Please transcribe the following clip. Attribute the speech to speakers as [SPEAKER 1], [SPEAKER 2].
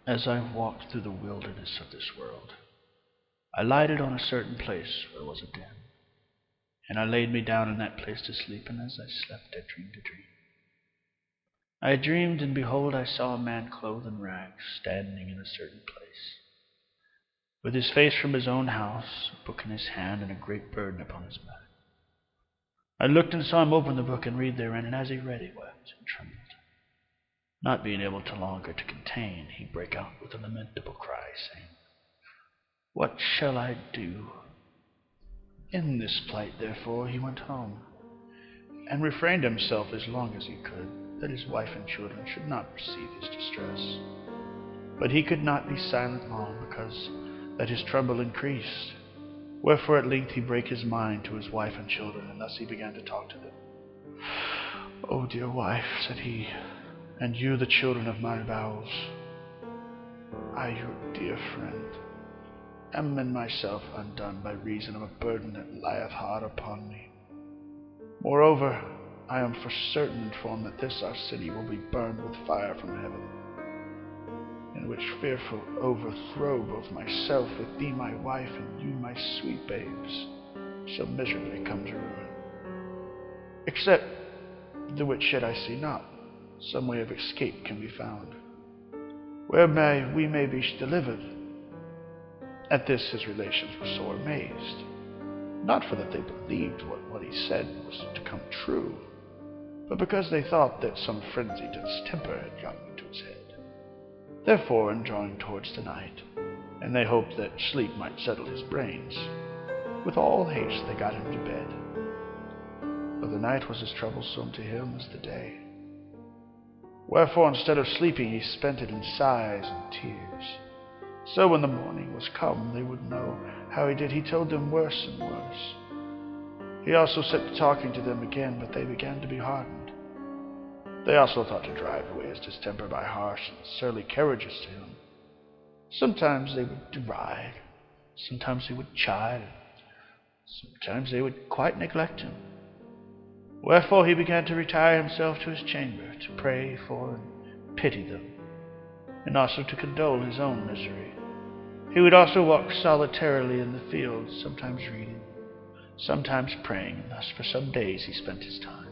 [SPEAKER 1] As I walked through the wilderness of this world, I lighted on a certain place where was a den, and I laid me down in that place to sleep, and as I slept I dreamed a dream. I dreamed, and behold, I saw a man clothed in rags, standing in a certain place, with his face from his own house, a book in his hand, and a great burden upon his back. I looked and saw him open the book and read therein, and as he read he wept and trembled. Not being able to longer to contain, he brake out with a lamentable cry, saying, "What shall I do?" In this plight, therefore, he went home, and refrained himself as long as he could, that his wife and children should not perceive his distress. But he could not be silent long, because that his trouble increased. Wherefore at length he brake his mind to his wife and children, and thus he began to talk to them. "O dear wife," said he, "and you the children of my bowels, I, your dear friend, am in myself undone by reason of a burden that lieth hard upon me. Moreover, I am for certain informed that this our city will be burned with fire from heaven, in which fearful overthrow both myself with thee my wife and you my sweet babes shall miserably come to ruin. Except the which yet I see not, some way of escape can be found, whereby we may be delivered." At this his relations were sore amazed, not for that they believed what he said was to come true, but because they thought that some frenzied distemper had gotten into his head. Therefore, in drawing towards the night, and they hoped that sleep might settle his brains, with all haste they got him to bed. But the night was as troublesome to him as the day. Wherefore, instead of sleeping, he spent it in sighs and tears. So when the morning was come, they would know how he did. He told them worse and worse. He also set to talking to them again, but they began to be hardened. They also thought to drive away his distemper by harsh and surly carriages to him. Sometimes they would deride, sometimes they would chide, sometimes they would quite neglect him. Wherefore he began to retire himself to his chamber, to pray for and pity them, and also to condole his own misery. He would also walk solitarily in the fields, sometimes reading, sometimes praying, and thus for some days he spent his time.